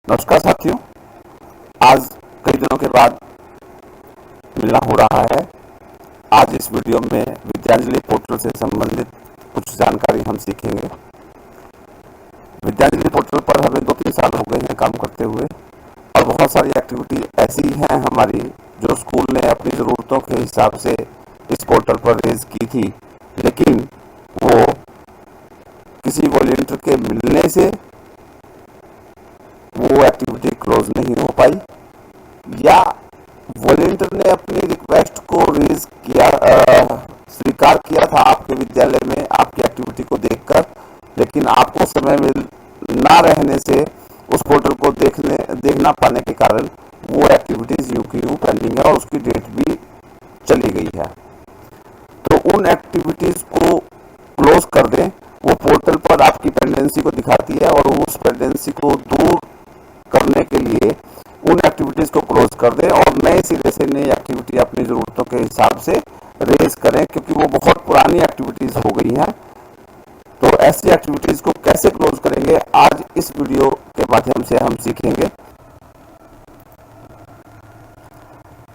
नमस्कार साथियों, आज कई दिनों के बाद मिलना हो रहा है। आज इस वीडियो में विद्यांजलि पोर्टल से संबंधित कुछ जानकारी हम सीखेंगे। विद्यांजलि पोर्टल पर हमें 2-3 साल हो गए हैं काम करते हुए, और बहुत सारी एक्टिविटी ऐसी हैं हमारी जो स्कूल ने अपनी ज़रूरतों के हिसाब से इस पोर्टल पर रेज की थी, लेकिन वो किसी वॉलंटियर के मिलने से वो एक्टिविटी क्लोज नहीं हो पाई, या वॉलंटियर ने अपनी रिक्वेस्ट को रेज किया, स्वीकार किया था आपके विद्यालय में आपकी एक्टिविटी को देखकर, लेकिन आपको समय मिल ना रहने से उस पोर्टल को देखना पाने के कारण वो एक्टिविटीज यूं की यूं पेंडिंग है और उसकी डेट भी चली गई है। तो उन एक्टिविटीज को क्लोज कर दें। वो पोर्टल पर आपकी पेंडेंसी को दिखाती है और उस पेंडेंसी को दूर करने के लिए उन एक्टिविटीज को क्लोज कर दें और नए सिरे से नई एक्टिविटी अपनी ज़रूरतों के हिसाब से रेज करें, क्योंकि वो बहुत पुरानी एक्टिविटीज हो गई हैं। तो ऐसी एक्टिविटीज को कैसे क्लोज करेंगे, आज इस वीडियो के माध्यम से हम सीखेंगे।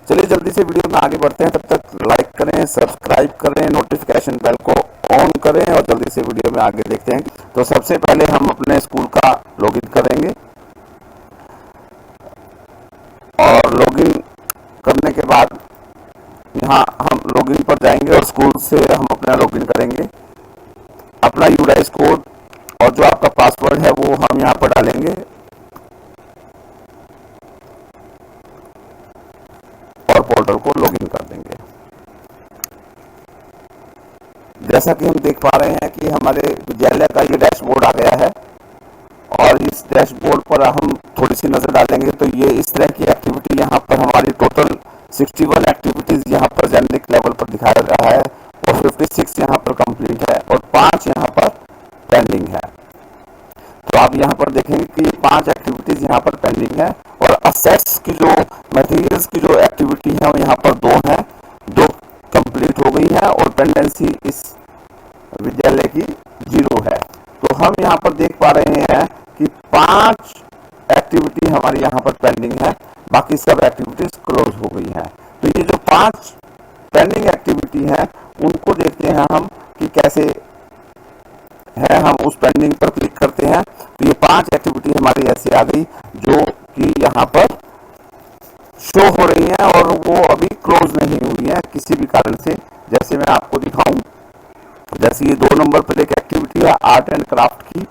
चलिए जल्दी से वीडियो में आगे बढ़ते हैं। तब तक लाइक करें, सब्सक्राइब करें, नोटिफिकेशन बेल को ऑन करें और जल्दी से वीडियो में आगे देखते हैं। तो सबसे पहले हम अपने स्कूल का लॉगिन करेंगे, और लॉगिन करने के बाद यहाँ हम लॉगिन पर जाएंगे और स्कूल से हम अपना लॉगिन करेंगे। अपना यूडाइस कोड और जो आपका पासवर्ड है वो हम यहाँ पर डालेंगे और पोर्टल को लॉगिन कर देंगे। जैसा कि हम देख पा रहे हैं कि हमारे विद्यालय का ये डैशबोर्ड आ गया है, और इस डैशबोर्ड पर हम थोड़ी सी नजर डालेंगे तो ये इस तरह की एक्टिविटी यहाँ पर हमारी टोटल 61 एक्टिविटीज यहाँ पर जेनरिक लेवल पर दिखाया रहा है, और 56 यहाँ पर कंप्लीट है और 5 यहाँ पर पेंडिंग है। तो आप यहाँ पर देखेंगे कि 5 एक्टिविटीज यहाँ पर पेंडिंग है, और असेट्स की जो मटेरियल्स की जो एक्टिविटी है वो यहाँ पर 2 है, 2 कंप्लीट हो गई है और पेंडेंसी इस विद्यालय की 0 है। तो हम यहाँ पर देख पा रहे हैं कि 5 एक्टिविटी हमारी यहाँ पर पेंडिंग है, बाकी सब एक्टिविटीज क्लोज हो गई हैं। तो ये जो 5 पेंडिंग एक्टिविटी हैं उनको देखते हैं हम कि कैसे है। हम उस पेंडिंग पर क्लिक करते हैं तो ये 5 एक्टिविटी हमारी ऐसे आ गई जो कि यहाँ पर शो हो रही हैं और वो अभी क्लोज नहीं हुई है किसी भी कारण से। जैसे मैं आपको दिखाऊं, जैसे ये 2 नंबर पर एक एक्टिविटी है आर्ट एंड क्राफ्ट की,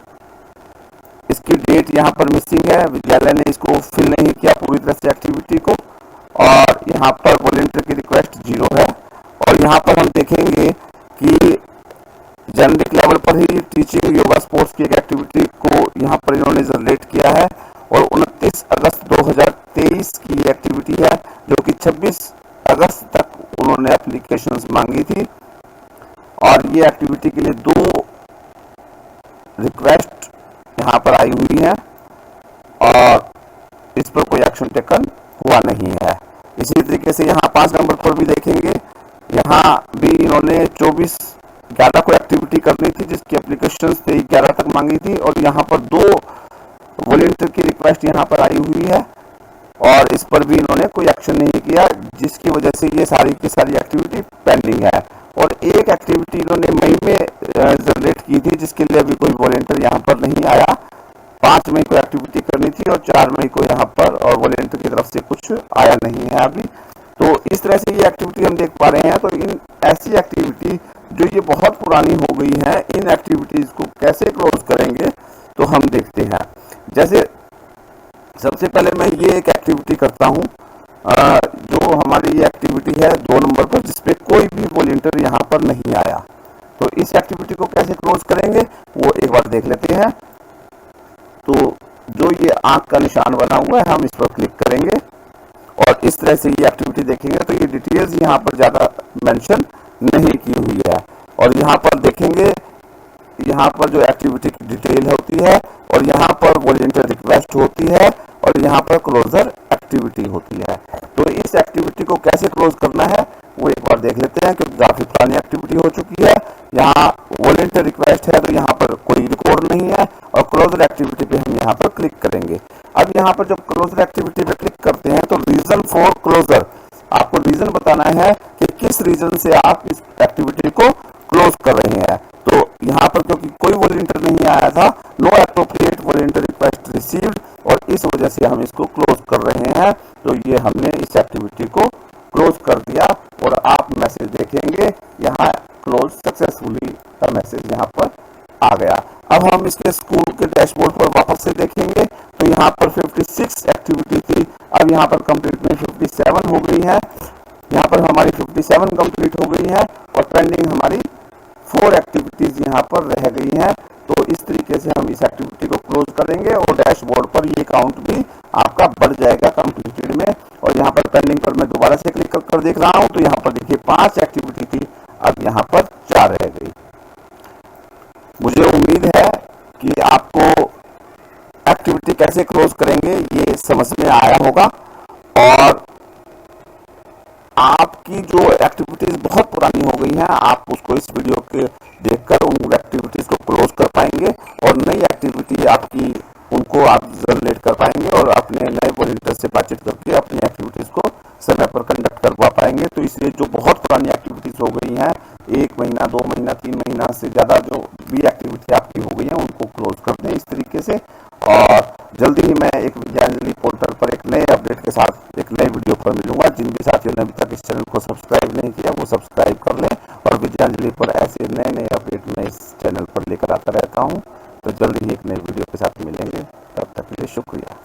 इसकी डेट यहाँ पर मिसिंग है, विद्यालय ने इसको फिल नहीं किया पूरी तरह से एक्टिविटी को, और यहाँ पर वॉलंटियर की रिक्वेस्ट 0 है। और यहाँ पर हम देखेंगे कि जेनरिक लेवल पर ही टीचिंग योगा स्पोर्ट्स की एक एक्टिविटी को यहाँ पर इन्होंने जनरेट किया है, और 29 अगस्त 2023 की एक्टिविटी है जो कि 26 अगस्त तक उन्होंने एप्लीकेशंस मांगी थी, और ये एक्टिविटी के लिए 2 रिक्वेस्ट यहाँ पर आई हुई है और इस पर कोई एक्शन टेकन हुआ नहीं है। इसी तरीके से यहाँ 5 नंबर पर भी देखेंगे, यहाँ भी इन्होंने 24/11 को एक्टिविटी करनी थी जिसकी एप्लीकेशन 23/11 तक मांगी थी, और यहाँ पर 2 वॉलंटियर की रिक्वेस्ट यहाँ पर आई हुई है और इस पर भी इन्होंने कोई एक्शन नहीं किया, जिसकी वजह से ये सारी की सारी एक्टिविटी पेंडिंग है। और एक एक्टिविटी इन्होंने मई में जनरेट की थी जिसके लिए अभी कोई वॉलंटियर यहाँ पर नहीं आया। 5 मई को एक्टिविटी करनी थी और 4 मई को यहाँ पर और वॉलंटियर की तरफ से कुछ आया नहीं है अभी। तो इस तरह से ये एक्टिविटी हम देख पा रहे हैं। तो इन ऐसी एक्टिविटी जो ये बहुत पुरानी हो गई है, इन एक्टिविटीज को कैसे क्लोज करेंगे तो हम देखते हैं। जैसे सबसे पहले मैं ये एक एक्टिविटी करता हूँ, जो हमारी ये एक्टिविटी है 2 नंबर पर, जिसपे कोई भी वॉलंटियर यहाँ पर नहीं आया। तो इस एक्टिविटी को कैसे क्लोज करेंगे वो एक बार देख लेते हैं। तो जो ये आंख का निशान बना हुआ है हम इस पर क्लिक करेंगे और इस तरह से ये एक्टिविटी देखेंगे तो ये डिटेल्स यहाँ पर ज़्यादा मेंशन नहीं की हुई है। और यहाँ पर देखेंगे, यहाँ पर जो एक्टिविटी की डिटेल होती है और यहाँ पर वॉलंटियर रिक्वेस्ट होती है और यहाँ पर क्लोजर एक्टिविटी होती है। तो इस एक्टिविटी को कैसे क्लोज करना है वो एक बार देख लेते हैं, क्योंकि काफी पुरानी एक्टिविटी हो चुकी है। यहाँ वॉलंटियर रिक्वेस्ट है तो यहाँ पर कोई रिकॉर्ड नहीं है, और क्लोजर एक्टिविटी पे हम यहाँ पर क्लिक करेंगे। अब यहाँ पर जब क्लोजर एक्टिविटी पे क्लिक करते हैं तो रीजन फॉर क्लोजर, आपको रीजन बताना है कि किस रीजन से आप इस एक्टिविटी को क्लोज कर रहे हैं। तो यहाँ पर क्योंकि कोई वॉलंटियर नहीं आया था, no appropriate volunteer request received, और इस वजह से हम इसको क्लोज कर रहे हैं। तो ये हमने इस एक्टिविटी को क्लोज कर दिया और आप मैसेज देखेंगे यहाँ क्लोज सक्सेसफुली का मैसेज यहाँ पर आ गया। अब हम इसके स्कूल के डैशबोर्ड पर वापस से देखेंगे तो यहाँ पर 56 एक्टिविटी थी, अब यहाँ पर कंप्लीट में 57 हो गई है। यहाँ पर हमारी 57 कंप्लीट हो गई है और पेंडिंग हमारी 4 एक्टिविटीज यहाँ पर रह गई हैं। तो इस तरीके से हम इस एक्टिविटी को क्लोज करेंगे और डैशबोर्ड पर ये काउंट भी आपका बढ़ जाएगा कंप्लीटेड में। और यहाँ पर पेंडिंग पर मैं दोबारा से क्लिक कर देख रहा हूँ तो यहाँ पर देखिए 5 एक्टिविटी थी, अब यहाँ पर 4 रह गई। मुझे उम्मीद है कि आपको एक्टिविटी कैसे क्लोज करेंगे ये समझ में आया होगा, और आपकी जो एक्टिविटीज बहुत पुरानी हो गई हैं आप उसको इस वीडियो के देखकर उन एक्टिविटीज को क्लोज कर पाएंगे और नई एक्टिविटी आपकी उनको आप जनरेट कर पाएंगे और अपने नए वॉलंटियर से बातचीत करके अपनी एक्टिविटीज को समय पर कंडक्ट करवा पाएंगे। तो इसलिए जो बहुत पुरानी एक्टिविटीज हो गई हैं, 1 महीना 2 महीना 3 महीना से ज्यादा जो भी एक्टिविटी आपकी हो गई है उनको क्लोज कर दें इस तरीके से। और जल्दी ही मैं एक विद्यांजलि पोर्टल पर एक नए अपडेट के साथ एक नए वीडियो पर मिलूंगा। जिन भी साथियों ने अभी तक इस चैनल को सब्सक्राइब नहीं किया वो सब्सक्राइब कर लें, और विद्यांजलि पर ऐसे नए नए अपडेट मैं इस चैनल पर लेकर आता रहता हूँ। तो जल्दी ही एक नए वीडियो के साथ मिलेंगे, तब तक के लिए शुक्रिया।